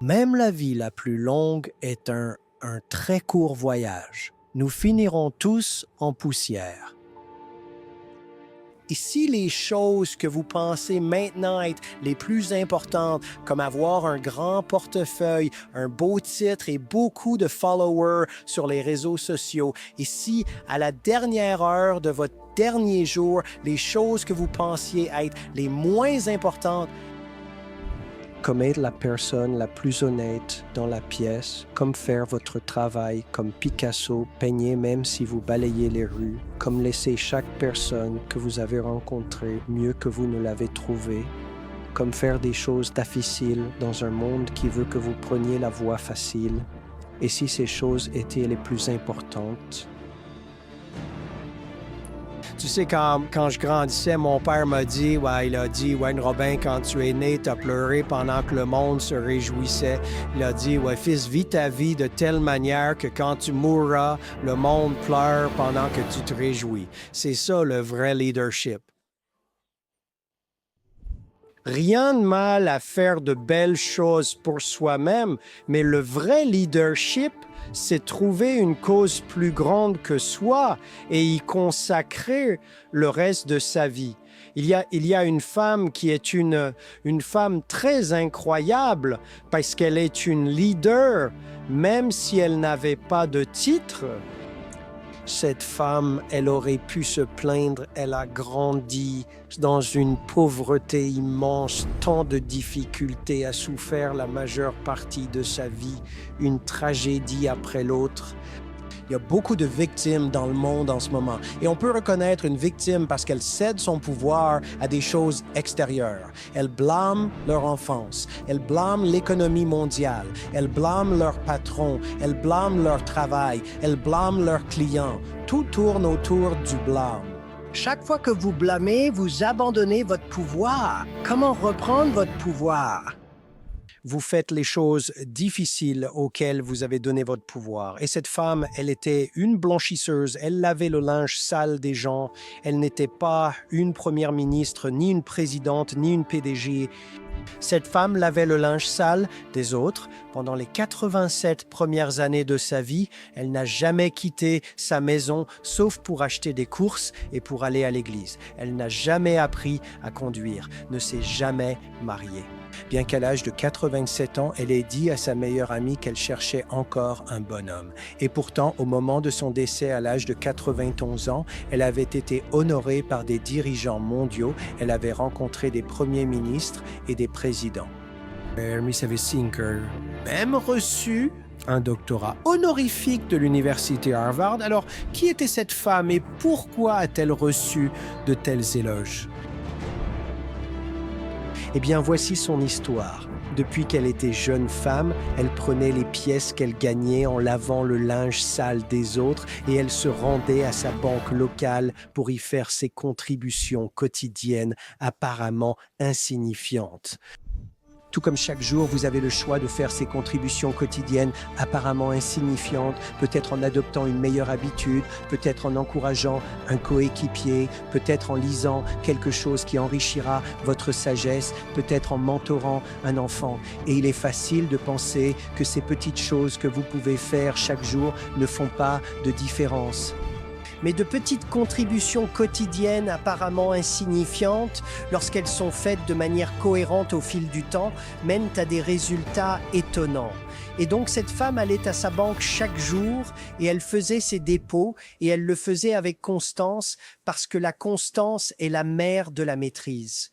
Même la vie la plus longue est un très court voyage. Nous finirons tous en poussière. Et si les choses que vous pensez maintenant être les plus importantes, comme avoir un grand portefeuille, un beau titre et beaucoup de followers sur les réseaux sociaux, et si à la dernière heure de votre dernier jour, les choses que vous pensiez être les moins importantes, comme être la personne la plus honnête dans la pièce, comme faire votre travail, comme Picasso, peigner même si vous balayez les rues, comme laisser chaque personne que vous avez rencontrée mieux que vous ne l'avez trouvée, comme faire des choses difficiles dans un monde qui veut que vous preniez la voie facile. Et si ces choses étaient les plus importantes? Tu sais, quand je grandissais, mon père m'a dit, il a dit, Wayne Robin, quand tu es né, tu as pleuré pendant que le monde se réjouissait. Il a dit, fils, vis ta vie de telle manière que quand tu mourras, le monde pleure pendant que tu te réjouis. C'est ça le vrai leadership. Rien de mal à faire de belles choses pour soi-même, mais le vrai leadership, c'est trouver une cause plus grande que soi et y consacrer le reste de sa vie. Il y a une femme qui est une femme très incroyable parce qu'elle est une leader, même si elle n'avait pas de titre. Cette femme, elle aurait pu se plaindre, elle a grandi dans une pauvreté immense, tant de difficultés, a souffert la majeure partie de sa vie, une tragédie après l'autre. Il y a beaucoup de victimes dans le monde en ce moment. Et on peut reconnaître une victime parce qu'elle cède son pouvoir à des choses extérieures. Elle blâme leur enfance. Elle blâme l'économie mondiale. Elle blâme leur patron. Elle blâme leur travail. Elle blâme leurs clients. Tout tourne autour du blâme. Chaque fois que vous blâmez, vous abandonnez votre pouvoir. Comment reprendre votre pouvoir? Vous faites les choses difficiles auxquelles vous avez donné votre pouvoir. Et cette femme, elle était une blanchisseuse, elle lavait le linge sale des gens, elle n'était pas une première ministre, ni une présidente, ni une PDG. Cette femme lavait le linge sale des autres. Pendant les 87 premières années de sa vie, elle n'a jamais quitté sa maison, sauf pour acheter des courses et pour aller à l'église. Elle n'a jamais appris à conduire, ne s'est jamais mariée. Bien qu'à l'âge de 87 ans, elle ait dit à sa meilleure amie qu'elle cherchait encore un bonhomme. Et pourtant, au moment de son décès à l'âge de 91 ans, elle avait été honorée par des dirigeants mondiaux. Elle avait rencontré des premiers ministres et des présidents. Miss Sinker, même reçu un doctorat honorifique de l'université Harvard. Alors, qui était cette femme et pourquoi a-t-elle reçu de tels éloges? Eh bien, voici son histoire. Depuis qu'elle était jeune femme, elle prenait les pièces qu'elle gagnait en lavant le linge sale des autres et elle se rendait à sa banque locale pour y faire ses contributions quotidiennes apparemment insignifiantes. Tout comme chaque jour, vous avez le choix de faire ces contributions quotidiennes apparemment insignifiantes, peut-être en adoptant une meilleure habitude, peut-être en encourageant un coéquipier, peut-être en lisant quelque chose qui enrichira votre sagesse, peut-être en mentorant un enfant. Et il est facile de penser que ces petites choses que vous pouvez faire chaque jour ne font pas de différence. Mais de petites contributions quotidiennes apparemment insignifiantes, lorsqu'elles sont faites de manière cohérente au fil du temps, mènent à des résultats étonnants. Et donc cette femme allait à sa banque chaque jour et elle faisait ses dépôts et elle le faisait avec constance parce que la constance est la mère de la maîtrise.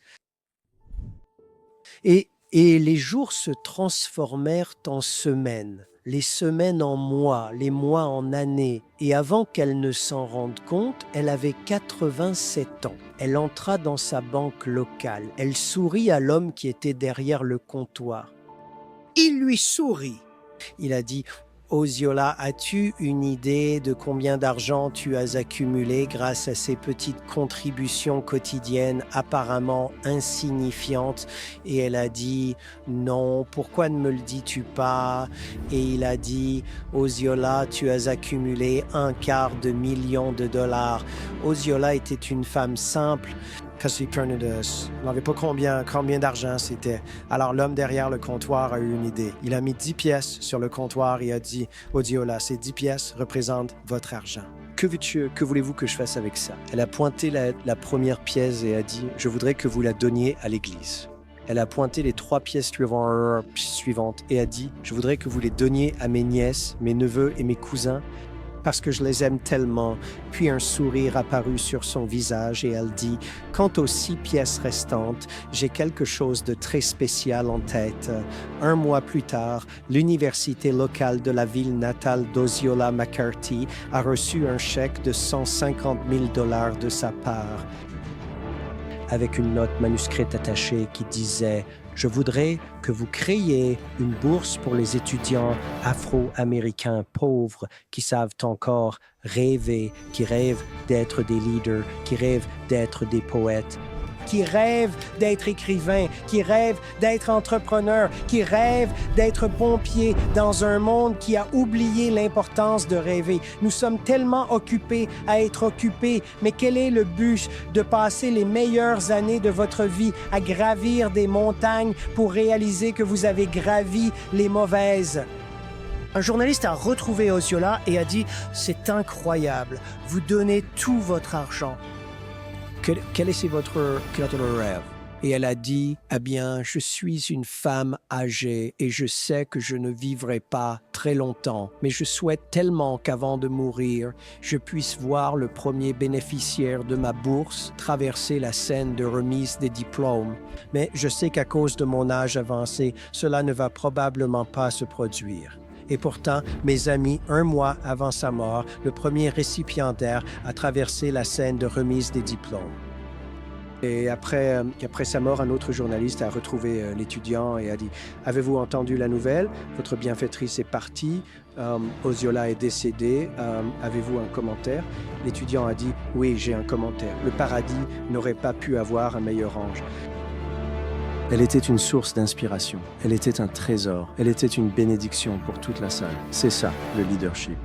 Et les jours se transformèrent en semaines. Les semaines en mois, les mois en années. Et avant qu'elle ne s'en rende compte, elle avait 87 ans. Elle entra dans sa banque locale. Elle sourit à l'homme qui était derrière le comptoir. Il lui sourit. Il a dit « Osceola, as-tu une idée de combien d'argent tu as accumulé grâce à ces petites contributions quotidiennes apparemment insignifiantes ?» Et elle a dit « Non, pourquoi ne me le dis-tu pas ?» Et il a dit « Osceola, tu as accumulé $250 000. » Osceola était une femme simple. Parce qu'il n'avait pas combien d'argent c'était. Alors l'homme derrière le comptoir a eu une idée. Il a mis 10 pièces sur le comptoir et a dit, Odiola, ces 10 pièces représentent votre argent. Que voulez-vous que je fasse avec ça? Elle a pointé la première pièce et a dit, je voudrais que vous la donniez à l'église. Elle a pointé les 3 pièces suivantes et a dit, je voudrais que vous les donniez à mes nièces, mes neveux et mes cousins, parce que je les aime tellement. Puis un sourire apparut sur son visage et elle dit, quant aux 6 pièces restantes, j'ai quelque chose de très spécial en tête. Un mois plus tard, l'université locale de la ville natale d'Osceola McCarthy a reçu un chèque de 150 000 $ de sa part, avec une note manuscrite attachée qui disait « Je voudrais que vous créiez une bourse pour les étudiants afro-américains pauvres qui savent encore rêver, qui rêvent d'être des leaders, qui rêvent d'être des poètes, qui rêvent d'être écrivains, qui rêvent d'être entrepreneurs, qui rêvent d'être pompiers dans un monde qui a oublié l'importance de rêver. Nous sommes tellement occupés à être occupés, mais quel est le but de passer les meilleures années de votre vie à gravir des montagnes pour réaliser que vous avez gravi les mauvaises? Un journaliste a retrouvé Osceola et a dit « C'est incroyable, vous donnez tout votre argent. » Quel est votre rêve? Et elle a dit, eh bien, je suis une femme âgée et je sais que je ne vivrai pas très longtemps, mais je souhaite tellement qu'avant de mourir, je puisse voir le premier bénéficiaire de ma bourse traverser la scène de remise des diplômes. Mais je sais qu'à cause de mon âge avancé, cela ne va probablement pas se produire. Et pourtant, mes amis, un mois avant sa mort, le premier récipiendaire a traversé la scène de remise des diplômes. Et après sa mort, un autre journaliste a retrouvé l'étudiant et a dit « Avez-vous entendu la nouvelle? Votre bienfaitrice est partie, Osceola est décédé, avez-vous un commentaire ?» L'étudiant a dit « Oui, j'ai un commentaire. Le paradis n'aurait pas pu avoir un meilleur ange. » Elle était une source d'inspiration, elle était un trésor, elle était une bénédiction pour toute la salle. C'est ça, le leadership.